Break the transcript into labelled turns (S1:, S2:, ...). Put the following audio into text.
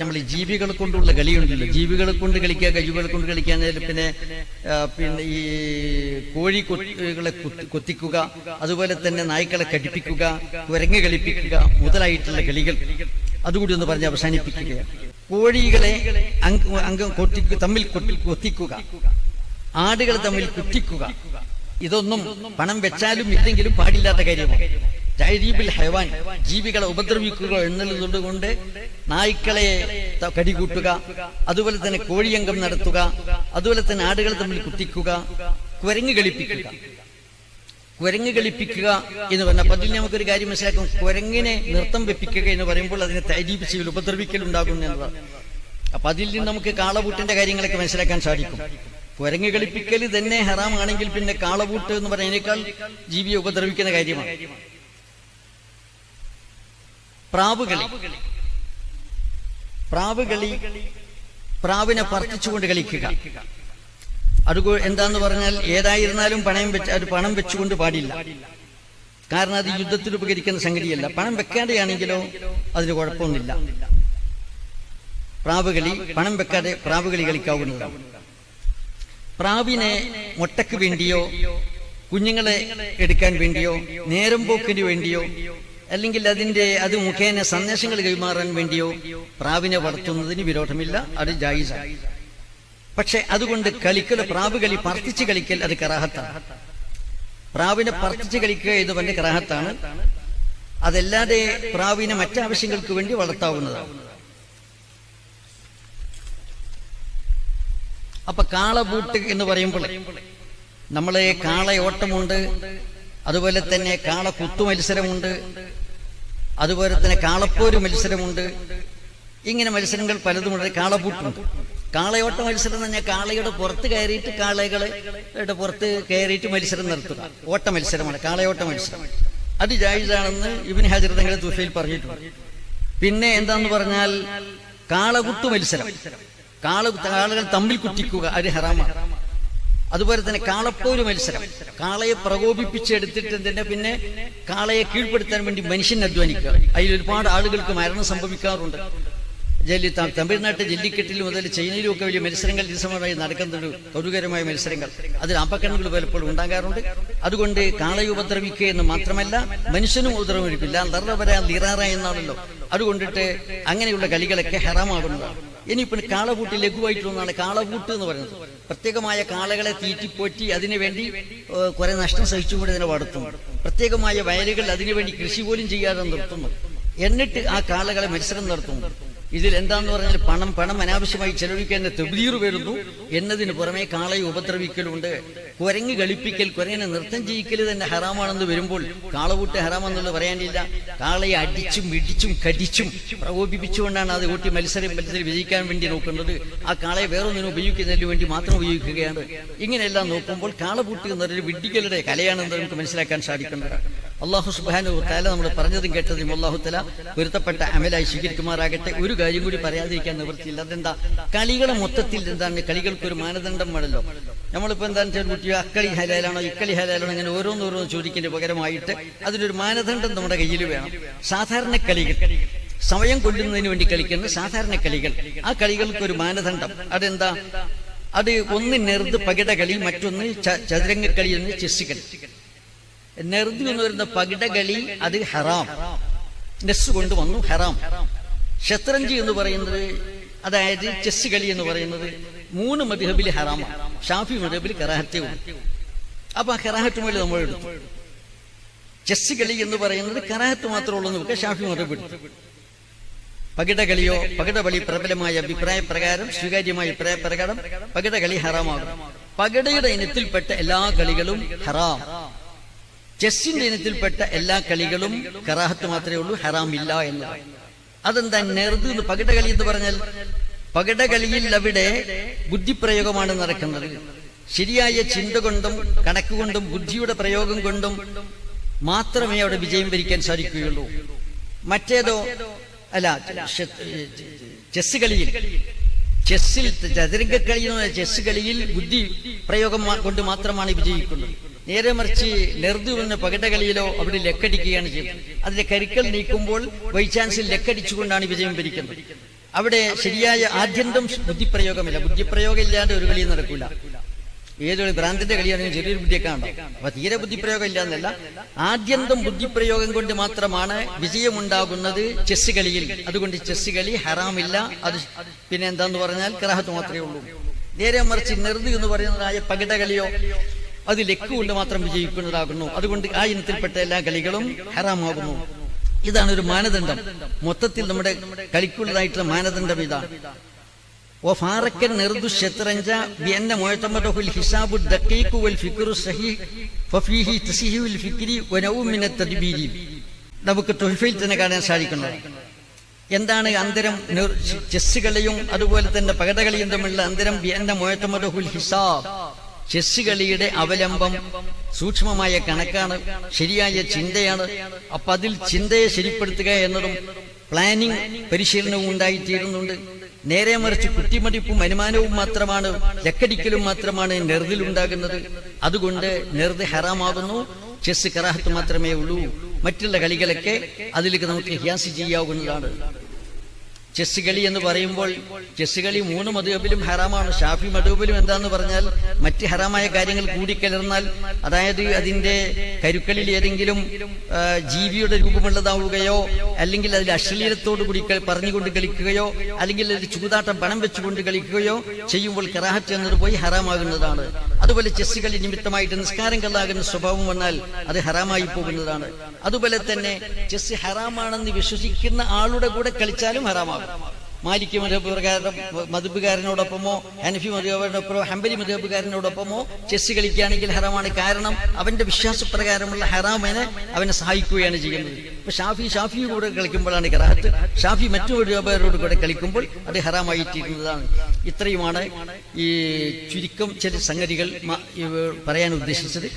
S1: നമ്മൾ ഈ ജീവികളെ കൊണ്ടുള്ള കളിയുണ്ടല്ലോ, ജീവികളെ കൊണ്ട് കളിക്കുക, കഴിവുകളെ കൊണ്ട് കളിക്കാൻ, പിന്നെ ഈ കോഴികളെ കൊത്തിക്കുക, അതുപോലെ തന്നെ നായ്ക്കളെ കടിപ്പിക്കുക, കുരങ്ങ് കളിപ്പിക്കുക മുതലായിട്ടുള്ള കളികൾ അതുകൂടി ഒന്ന് പറഞ്ഞ് അവസാനിപ്പിക്കുകയാണ്. കോഴികളെ തമ്മിൽ കൊത്തിക്കുക, ആടുകൾ തമ്മിൽ കുത്തിക്കുക, ഇതൊന്നും പണം വെച്ചാലും ഇല്ലെങ്കിലും പാടില്ലാത്ത കാര്യമാണ്. തഅരീബുൽ ഹൈവാൻ, ജീവികളെ ഉപദ്രവിക്കുക എന്നുള്ളതുകൊണ്ട് നായ്ക്കളെ കടികൂട്ടുക, അതുപോലെ തന്നെ കോഴിയംഗം നടത്തുക, അതുപോലെ തന്നെ ആടുകൾ തമ്മിൽ കുത്തിക്കുക, കുരങ്ങ് കളിപ്പിക്കുക. കുരങ്ങ് കളിപ്പിക്കുക എന്ന് പറഞ്ഞാൽ അതിൽ നമുക്കൊരു കാര്യം മനസ്സിലാക്കും. കുരങ്ങിനെ നൃത്തം വെപ്പിക്കുക എന്ന് പറയുമ്പോൾ അതിനെ തഅരീബ് ചെയ്യൽ, ഉപദ്രവിക്കലുണ്ടാകും എന്നതാണ്. അപ്പൊ അതിൽ നിന്ന് നമുക്ക് കാളപൂട്ടിന്റെ കാര്യങ്ങളൊക്കെ മനസ്സിലാക്കാൻ സാധിക്കും. കുരങ്ങ് കളിപ്പിക്കൽ തന്നെ ഹറാമാണെങ്കിൽ പിന്നെ കാളപൂട്ട് എന്ന് പറയുന്നതിനേക്കാൾ ജീവിയെ ഉപദ്രവിക്കുന്ന കാര്യമാണ്. പ്രാവുകളി, പ്രാവിനെ പറത്തിച്ചുകൊണ്ട് കളിക്കുക. അത് എന്താന്ന് പറഞ്ഞാൽ ഏതായിരുന്നാലും പണം വെച്ചുകൊണ്ട് പാടില്ല. കാരണം അത് യുദ്ധത്തിൽ ഉപകരിക്കുന്ന സംഗതിയല്ല. പണം വെക്കാതെയാണെങ്കിലോ അതിന് കുഴപ്പമൊന്നുമില്ല. പ്രാവുകളി, പണം വെക്കാതെ പ്രാവുകളി കളിക്കാവുന്നതാണ്. പ്രാവിനെ മുട്ടയ്ക്ക് വേണ്ടിയോ കുഞ്ഞുങ്ങളെ എടുക്കാൻ വേണ്ടിയോ നേരം പോക്കിന് വേണ്ടിയോ അല്ലെങ്കിൽ അത് മുഖേന സന്ദേശങ്ങൾ കൈമാറാൻ വേണ്ടിയോ പ്രാവിനെ വളർത്തുന്നതിന് വിരോധമില്ല, അത് ജായിസാണ്. പക്ഷെ അതുകൊണ്ട് പ്രാവ് കളി പറത്തിച്ച് കളിക്കൽ അത് കറാഹത്താണ്. പ്രാവിനെ പറത്തിച്ച് കളിക്കുക എന്ന് പറഞ്ഞ കറാഹത്താണ്. അതല്ലാതെ പ്രാവിനെ മറ്റാവശ്യങ്ങൾക്ക് വേണ്ടി വളർത്താവുന്നതാണ്. അപ്പൊ കാളപൂട്ട് എന്ന് പറയുമ്പോൾ നമ്മളെ കാളയോട്ടമുണ്ട്, അതുപോലെ തന്നെ കാളക്കുത്തു മത്സരമുണ്ട്, അതുപോലെ തന്നെ കാളപ്പോര് മത്സരമുണ്ട്. ഇങ്ങനെ മത്സരങ്ങൾ പലതുമുണ്ട്. കാളപൂട്ടുണ്ട്. കാളയോട്ട മത്സരം എന്ന് പറഞ്ഞാൽ കാളയുടെ പുറത്ത് കയറിയിട്ട് കാളകളുടെ പുറത്ത് കയറിയിട്ട് മത്സരം നടത്തുക, ഓട്ട മത്സരമാണ് കാളയോട്ട മത്സരം. അത് ജായിസാണെന്ന് ഇബ്നു ഹജർ തങ്ങളുടെ തുഫയിൽ പറഞ്ഞിട്ടുണ്ട്. പിന്നെ എന്താന്ന് പറഞ്ഞാൽ കാളകുത്തു മത്സരം, കാളകൾ തമ്മിൽ കുത്തിക്കുക, അത് ഹറാമാണ്. അതുപോലെ തന്നെ കാളപ്പോര് മത്സരം, കാളയെ പ്രകോപിപ്പിച്ചെടുത്തിട്ട് തന്നെ പിന്നെ കാളയെ കീഴ്പ്പെടുത്താൻ വേണ്ടി മനുഷ്യൻ അധ്വാനിക്കുക. അതിൽ ഒരുപാട് ആളുകൾക്ക് മരണം സംഭവിക്കാറുണ്ട്. തമിഴ്നാട്ട് ജല്ലിക്കെട്ടിൽ മുതൽ ചൈനയിലും ഒക്കെ വലിയ മത്സരങ്ങൾ ദിവസമായി നടക്കുന്നുണ്ട്, കൗതുകരമായ മത്സരങ്ങൾ. അതിൽ അപകടങ്ങൾ പലപ്പോഴും ഉണ്ടാകാറുണ്ട്. അതുകൊണ്ട് കാളയെ ഉപദ്രവിക്കുക എന്ന് മാത്രമല്ല മനുഷ്യനും ഉപദ്രവിക്കില്ല, ലിറാറ എന്നാണല്ലോ. അതുകൊണ്ടിട്ട് അങ്ങനെയുള്ള കളികളൊക്കെ ഹറാമാകുന്നതാണ്. ഇനിയിപ്പോൾ കാളപൂട്ട് ലഘുവായിട്ടുള്ളതാണ് കാളപൂട്ട് എന്ന് പറയുന്നത്. പ്രത്യേകമായ കാളകളെ തീറ്റിപ്പോറ്റി അതിനുവേണ്ടി കുറെ നഷ്ടം സഹിച്ചുകൊണ്ട് ഇതിനെ വളർത്തുന്നു. പ്രത്യേകമായ വയലുകൾ അതിനുവേണ്ടി കൃഷി പോലും ചെയ്യാതെ നിർത്തുന്നു. എന്നിട്ട് ആ കാളകളെ മത്സരം നടത്തുന്നു. ഇതിൽ എന്താന്ന് പറഞ്ഞാൽ പണം അനാവശ്യമായി ചെലവഴിക്കാൻ തെബീർ വരുന്നു എന്നതിന് പുറമെ കാളയെ ഉപദ്രവിക്കലുണ്ട്. കുരങ്ങ് കളിപ്പിക്കൽ, കുരങ്ങനെ നൃത്തം ചെയ്യിക്കൽ തന്നെ ഹറാമാണെന്ന് വരുമ്പോൾ കാളപൂട്ട് ഹറാമെന്നുള്ളത് പറയാനില്ല. കാളയെ അടിച്ചും ഇടിച്ചും കടിച്ചും പ്രകോപിപ്പിച്ചുകൊണ്ടാണ് അത് കൂട്ടി മത്സരം വിജയിക്കാൻ വേണ്ടി നോക്കുന്നത്. ആ കാളയെ വേറൊന്നിനും ഉപയോഗിക്കുന്നതിന് വേണ്ടി മാത്രം ഉപയോഗിക്കുകയാണ്. ഇങ്ങനെയെല്ലാം നോക്കുമ്പോൾ കാളപൂട്ട് എന്നൊരു വിഡ്ഢികളുടെ കലയാണെന്ന് നമുക്ക് മനസ്സിലാക്കാൻ സാധിക്കുന്നത്. അള്ളാഹു സുബ്ഹാനഹു വ തആല നമ്മൾ പറഞ്ഞതും കേട്ടതും അള്ളാഹു തആല പൊരുത്തപ്പെട്ട അമലായി സ്വീകരിക്കുമാറാകട്ടെ. ഒരു കാര്യം കൂടി പറയാതിരിക്കാൻ നിവൃത്തിയില്ല. അതെന്താ? കളികളെ മൊത്തത്തിൽ എന്താണ്, കളികൾക്ക് ഒരു മാനദണ്ഡം വേണമല്ലോ. നമ്മളിപ്പോ എന്താണെന്ന് വെച്ചാൽ കുട്ടിയോ അക്കളി ഹലാലാണോ ഇക്കളി ഹലാലാണോ അങ്ങനെ ഓരോന്നോരോന്ന് ചോദിക്കുന്നതിന് പകരമായിട്ട് അതിനൊരു മാനദണ്ഡം നമ്മുടെ കയ്യിൽ വേണം. സാധാരണ കളികൾ, സമയം കൊല്ലുന്നതിന് വേണ്ടി കളിക്കുന്ന സാധാരണ കളികൾ, ആ കളികൾക്ക് ഒരു മാനദണ്ഡം. അതെന്താ? അത് ഒന്ന് നെറുത് പകിട കളി, മറ്റൊന്ന് ചതുരംഗക്കളി, ഒന്ന് ചെസ് കളി. നെറുതി എന്ന് പറയുന്ന പകിട കളി അത് ഹറാം, നെസ് കൊണ്ടുവന്നു ഹറാം. ഷത്രഞ്ച് എന്ന് പറയുന്നത്, അതായത് ചെസ് കളി എന്ന് പറയുന്നത് 3 മദ്ഹബിൽ ഹറാമാണ്, ഷാഫി മദ്ഹബിൽ കറാഹത്തേ ഉള്ളൂ. അപ്പൊ ആ കറാഹത്ത് മേലെ നമ്മൾ എടുത്തു. ചെസ് കളി എന്ന് പറയുന്നത് കറാഹത്ത് മാത്രമേ ഉള്ളൂ എന്ന് ഷാഫി മദ്ഹബ് എടുത്തു. പകിട കളിയോ പകിട കളി പ്രബലമായ അഭിപ്രായ പ്രകാരം, സ്വീകാര്യമായ അഭിപ്രായ പ്രകാരം പകിട കളി ഹറാമാകും. പകിടയുടെ ഇനത്തിൽപ്പെട്ട എല്ലാ കളികളും ഹറാം. ചെസ്സിന്റെ ഇനത്തിൽപ്പെട്ട എല്ലാ കളികളും കറാഹത്ത് മാത്രമേ ഉള്ളൂ, ഹറാമില്ല എന്നതാണ്. അതെന്താ? നെറുത് പകിട കളി എന്ന് പറഞ്ഞാൽ പകിട കളിയിൽ അവിടെ ബുദ്ധിപ്രയോഗമാണ് നടക്കുന്നത്. ശരിയായ ചിന്ത കൊണ്ടും കണക്ക് കൊണ്ടും ബുദ്ധിയുടെ പ്രയോഗം കൊണ്ടും മാത്രമേ അവിടെ വിജയം വരിക്കാൻ സാധിക്കുകയുള്ളൂ. മറ്റേതോ അല്ല. ചെസ് കളിയിൽ, ചെസ്സിൽ ചതുരംഗക്കളി എന്ന് പറഞ്ഞാൽ ചെസ് കളിയിൽ ബുദ്ധി പ്രയോഗം കൊണ്ട് മാത്രമാണ് വിജയിക്കുന്നത്. നേരെ മറിച്ച് നെറുതു എന്ന പകിടകളിയിലോ അവിടെ ലെക്കടിക്കുകയാണ് ചെയ്യുന്നത്. അതിന്റെ കരുക്കൾ നീക്കുമ്പോൾ ബൈ ചാൻസിൽ ലെക്കടിച്ചുകൊണ്ടാണ് വിജയം ഭരിക്കുന്നത്. അവിടെ ശരിയായ ആദ്യന്തം ബുദ്ധിപ്രയോഗമില്ല. ബുദ്ധിപ്രയോഗം ഇല്ലാതെ ഒരു കളി നടക്കൂല. ഏതൊരു ഭ്രാന്തിന്റെ കളിയാണെങ്കിൽ ചെറിയൊരു ബുദ്ധിയൊക്കെ ഉണ്ടോ. അപ്പൊ തീരെ ബുദ്ധിപ്രയോഗം ഇല്ല എന്നല്ല, ആദ്യന്തം ബുദ്ധിപ്രയോഗം കൊണ്ട് മാത്രമാണ് വിജയമുണ്ടാകുന്നത് ചെസ് കളിയിൽ. അതുകൊണ്ട് ചെസ് കളി ഹറാമില്ല. അത് പിന്നെ എന്താന്ന് പറഞ്ഞാൽ കറാഹത്ത് മാത്രമേ ഉള്ളൂ. നേരെ മറിച്ച് നെറുത് എന്ന് പറയുന്നതായ പകിട കളിയോ അത് ലക്ക് കൊണ്ട് മാത്രം വിജയിക്കുന്നതാകുന്നു. അതുകൊണ്ട് ആ ഇനത്തിൽപ്പെട്ട എല്ലാ കളികളും ഹറാമാകുന്നു. ഇതാണ് ഒരു മാനദണ്ഡം. മൊത്തത്തിൽ നമ്മുടെ കളിക്കുള്ളതായിട്ടുള്ള മാനദണ്ഡം ഇതാണ്. നമുക്ക് തൊഹ്ഫയിൽ തന്നെ കാണാൻ സാധിക്കുന്നത് എന്താണ് അന്തരം. ചെസ് കളിയും അതുപോലെ തന്നെ പകടകളിയും തമ്മിലുള്ള അന്തരം ഹിസാബ്. ചെസ് കളിയുടെ അവലംബം സൂക്ഷ്മമായ കണക്കാണ്, ശരിയായ ചിന്തയാണ്. അപ്പൊ അതിൽ ചിന്തയെ ശരിപ്പെടുത്തുക എന്നതും പ്ലാനിങ് പരിശീലനവും ഉണ്ടായിത്തീരുന്നുണ്ട്. നേരെ മറിച്ച് കുത്തിമടിപ്പും അനുമാനവും മാത്രമാണ്, ലക്കടിക്കലും മാത്രമാണ് നെറുതിലുണ്ടാകുന്നത്. അതുകൊണ്ട് നെറുത് ഹറാമാകുന്നു. ചെസ് കറാഹത്ത് മാത്രമേ ഉള്ളൂ. മറ്റുള്ള കളികളൊക്കെ അതിലേക്ക് നമുക്ക് ഹിയാസ് ചെയ്യാവുന്നതാണ്. ചെസ് കളി എന്ന് പറയുമ്പോൾ ചെസ് കളി 3 മദ്ഹബിലും ഹറാമാണ്. ഷാഫി മദ്ഹബിലും എന്താന്ന് പറഞ്ഞാൽ മറ്റ് ഹറാമായ കാര്യങ്ങൾ കൂടിക്കലർന്നാൽ, അതായത് അതിന്റെ കരുക്കളിൽ ഏതെങ്കിലും ജീവിയുടെ രൂപമുള്ളതാവുകയോ അല്ലെങ്കിൽ അതിൽ അശ്ലീലത്തോടു കൂടി പറഞ്ഞുകൊണ്ട് കളിക്കുകയോ അല്ലെങ്കിൽ അതിൽ ചൂതാട്ടം പണം വെച്ചുകൊണ്ട് കളിക്കുകയോ ചെയ്യുമ്പോൾ കറാഹത്ത് എന്നത് പോയി ഹറാമാകുന്നതാണ്. അതുപോലെ ചെസ് കളി നിമിത്തമായിട്ട് നിസ്കാരം കള്ളാകുന്ന സ്വഭാവം വന്നാൽ അത് ഹറാമായി പോകുന്നതാണ്. അതുപോലെ തന്നെ ചെസ് ഹറാമാണെന്ന് വിശ്വസിക്കുന്ന ആളുടെ കൂടെ കളിച്ചാലും ഹറാമാകും. മാലിക് മദ്ഹബുകാരനോടൊപ്പമോ ഹനഫി മദ്ഹബുകാരനോടൊപ്പമോ ഹംബലി മദ്ഹബുകാരനോടൊപ്പമോ ചെസ് കളിക്കുകയാണെങ്കിൽ ഹറാമാണ്. കാരണം അവന്റെ വിശ്വാസപ്രകാരമുള്ള ഹറാമിനെ അവനെ സഹായിക്കുകയാണ് ചെയ്യുന്നത്. ഇപ്പൊ ഷാഫി കൂടെ കളിക്കുമ്പോഴാണ് കറാഹത്ത്. ഷാഫി മറ്റൊരു കൂടെ കളിക്കുമ്പോൾ അത് ഹറാമായിത്തീരുന്നതാണ്. ഇത്രയുമാണ് ഈ ചുരുക്കം ചില സംഗതികൾ പറയാൻ ഉദ്ദേശിച്ചത്.